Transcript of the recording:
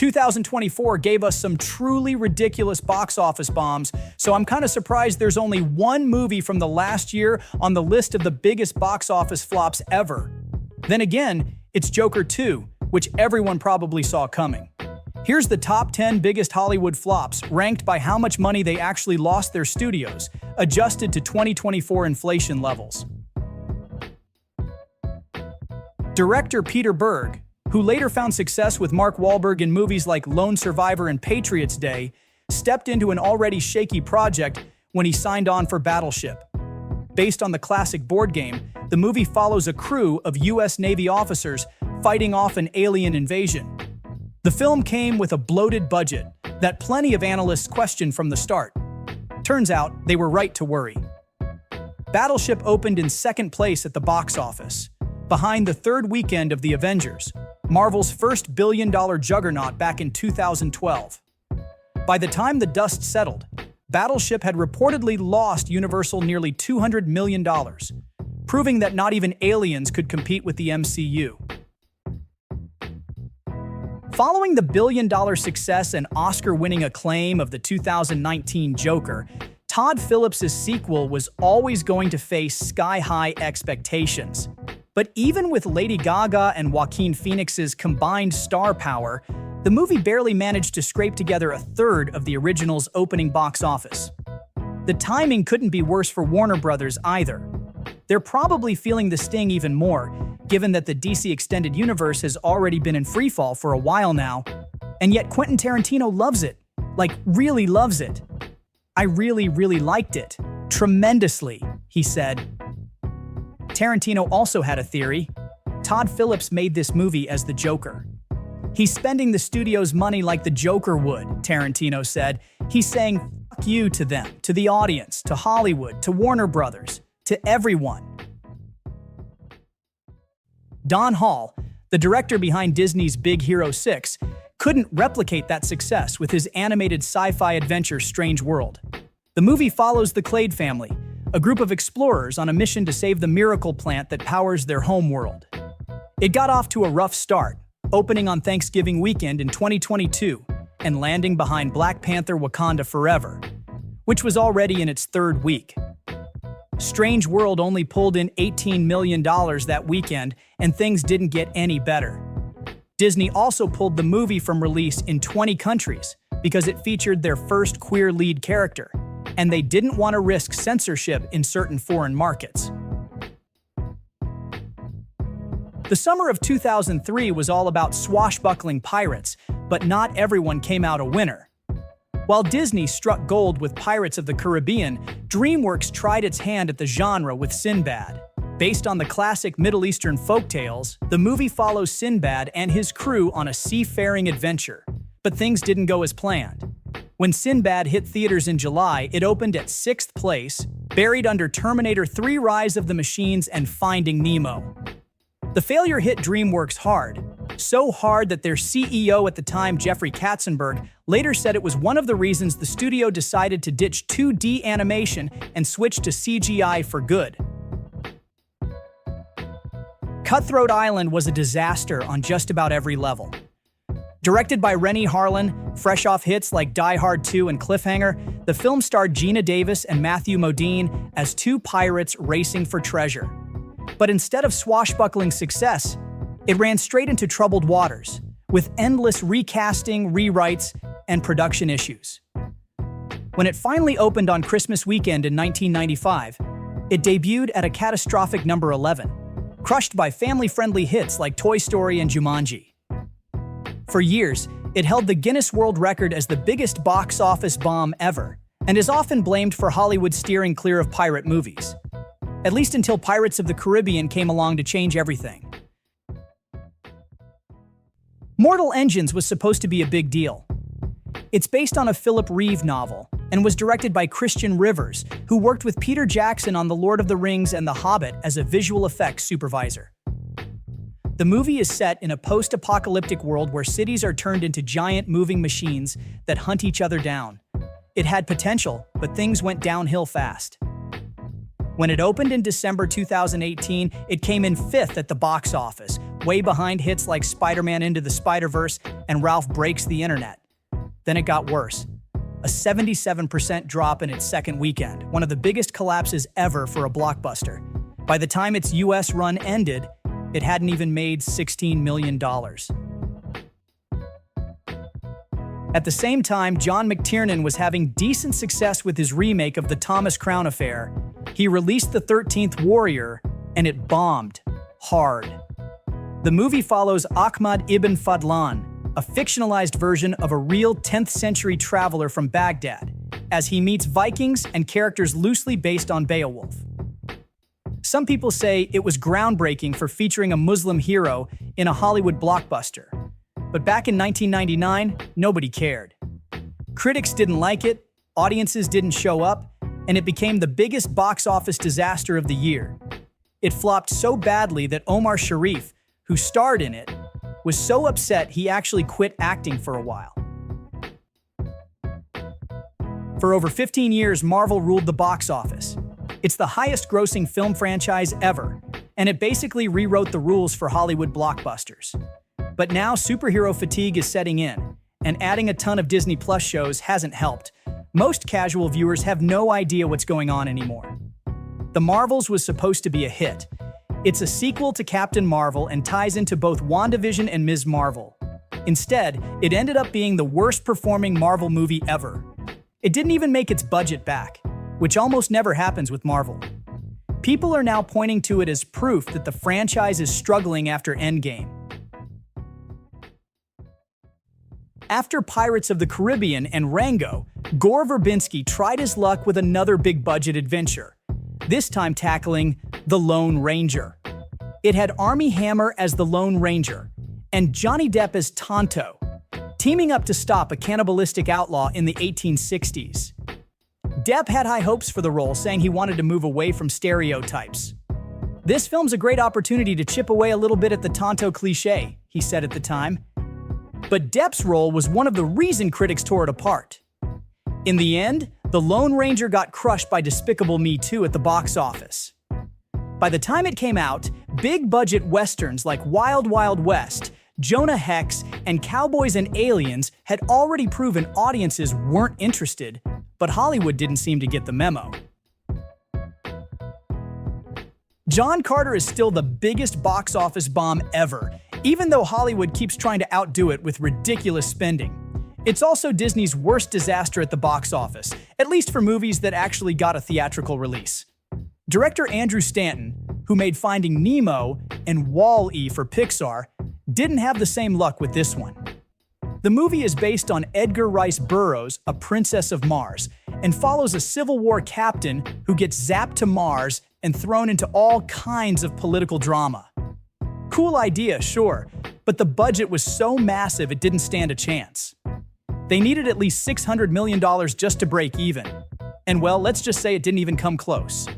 2024 gave us some truly ridiculous box office bombs, so I'm kind of surprised there's only one movie from the last year on the list of the biggest box office flops ever. Then again, it's Joker 2, which everyone probably saw coming. Here's the top 10 biggest Hollywood flops, ranked by how much money they actually lost their studios, adjusted to 2024 inflation levels. Director Peter Berg, who later found success with Mark Wahlberg in movies like Lone Survivor and Patriots Day, stepped into an already shaky project when he signed on for Battleship. Based on the classic board game, the movie follows a crew of U.S. Navy officers fighting off an alien invasion. The film came with a bloated budget that plenty of analysts questioned from the start. Turns out, they were right to worry. Battleship opened in second place at the box office, behind the third weekend of The Avengers, Marvel's first billion-dollar juggernaut back in 2012. By the time the dust settled, Battleship had reportedly lost Universal nearly $200 million, proving that not even aliens could compete with the MCU. Following the billion-dollar success and Oscar-winning acclaim of the 2019 Joker, Todd Phillips' sequel was always going to face sky-high expectations. But even with Lady Gaga and Joaquin Phoenix's combined star power, the movie barely managed to scrape together a third of the original's opening box office. The timing couldn't be worse for Warner Brothers either. They're probably feeling the sting even more, given that the DC Extended Universe has already been in freefall for a while now, and yet Quentin Tarantino loves it. Like, really loves it. "I really liked it. Tremendously," he said. Tarantino also had a theory. Todd Phillips made this movie as the Joker. "He's spending the studio's money like the Joker would," Tarantino said. "He's saying fuck you to them, to the audience, to Hollywood, to Warner Brothers, to everyone." Don Hall, the director behind Disney's Big Hero 6, couldn't replicate that success with his animated sci-fi adventure Strange World. The movie follows the Clade family, a group of explorers on a mission to save the miracle plant that powers their home world. It got off to a rough start, opening on Thanksgiving weekend in 2022 and landing behind Black Panther: Wakanda Forever, which was already in its third week. Strange World only pulled in $18 million that weekend, and things didn't get any better. Disney also pulled the movie from release in 20 countries because it featured their first queer lead character, and they didn't want to risk censorship in certain foreign markets. The summer of 2003 was all about swashbuckling pirates, but not everyone came out a winner. While Disney struck gold with Pirates of the Caribbean, DreamWorks tried its hand at the genre with Sinbad. Based on the classic Middle Eastern folktales, the movie follows Sinbad and his crew on a seafaring adventure. But things didn't go as planned. When Sinbad hit theaters in July, it opened at 6th place, buried under Terminator 3: Rise of the Machines and Finding Nemo. The failure hit DreamWorks hard. So hard that their CEO at the time, Jeffrey Katzenberg, later said it was one of the reasons the studio decided to ditch 2D animation and switch to CGI for good. Cutthroat Island was a disaster on just about every level. Directed by Rennie Harlin, fresh off hits like Die Hard 2 and Cliffhanger, the film starred Gina Davis and Matthew Modine as two pirates racing for treasure. But instead of swashbuckling success, it ran straight into troubled waters, with endless recasting, rewrites, and production issues. When it finally opened on Christmas weekend in 1995, it debuted at a catastrophic number 11, crushed by family-friendly hits like Toy Story and Jumanji. For years, it held the Guinness World Record as the biggest box office bomb ever, and is often blamed for Hollywood steering clear of pirate movies. At least until Pirates of the Caribbean came along to change everything. Mortal Engines was supposed to be a big deal. It's based on a Philip Reeve novel and was directed by Christian Rivers, who worked with Peter Jackson on The Lord of the Rings and The Hobbit as a visual effects supervisor. The movie is set in a post-apocalyptic world where cities are turned into giant moving machines that hunt each other down. It had potential, but things went downhill fast. When it opened in December 2018, it came in 5th at the box office, way behind hits like Spider-Man Into the Spider-Verse and Ralph Breaks the Internet. Then it got worse. A 77% drop in its second weekend, one of the biggest collapses ever for a blockbuster. By the time its US run ended, it hadn't even made $16 million. At the same time, John McTiernan was having decent success with his remake of the Thomas Crown Affair. He released The 13th Warrior, and it bombed hard. The movie follows Ahmad ibn Fadlan, a fictionalized version of a real 10th century traveler from Baghdad, as he meets Vikings and characters loosely based on Beowulf. Some people say it was groundbreaking for featuring a Muslim hero in a Hollywood blockbuster. But back in 1999, nobody cared. Critics didn't like it, audiences didn't show up, and it became the biggest box office disaster of the year. It flopped so badly that Omar Sharif, who starred in it, was so upset he actually quit acting for a while. For over 15 years, Marvel ruled the box office. It's the highest-grossing film franchise ever, and it basically rewrote the rules for Hollywood blockbusters. But now superhero fatigue is setting in, and adding a ton of Disney Plus shows hasn't helped. Most casual viewers have no idea what's going on anymore. The Marvels was supposed to be a hit. It's a sequel to Captain Marvel and ties into both WandaVision and Ms. Marvel. Instead, it ended up being the worst-performing Marvel movie ever. It didn't even make its budget back, which almost never happens with Marvel. People are now pointing to it as proof that the franchise is struggling after Endgame. After Pirates of the Caribbean and Rango, Gore Verbinski tried his luck with another big-budget adventure, this time tackling The Lone Ranger. It had Armie Hammer as the Lone Ranger and Johnny Depp as Tonto, teaming up to stop a cannibalistic outlaw in the 1860s. Depp had high hopes for the role, saying he wanted to move away from stereotypes. "This film's a great opportunity to chip away a little bit at the Tonto cliché," he said at the time. But Depp's role was one of the reasons critics tore it apart. In the end, The Lone Ranger got crushed by Despicable Me 2 at the box office. By the time it came out, big-budget westerns like Wild Wild West, Jonah Hex, and Cowboys and Aliens had already proven audiences weren't interested, but Hollywood didn't seem to get the memo. John Carter is still the biggest box office bomb ever, even though Hollywood keeps trying to outdo it with ridiculous spending. It's also Disney's worst disaster at the box office, at least for movies that actually got a theatrical release. Director Andrew Stanton, who made Finding Nemo and Wall-E for Pixar, didn't have the same luck with this one. The movie is based on Edgar Rice Burroughs' A Princess of Mars, and follows a Civil War captain who gets zapped to Mars and thrown into all kinds of political drama. Cool idea, sure, but the budget was so massive it didn't stand a chance. They needed at least $600 million just to break even. And well, let's just say it didn't even come close.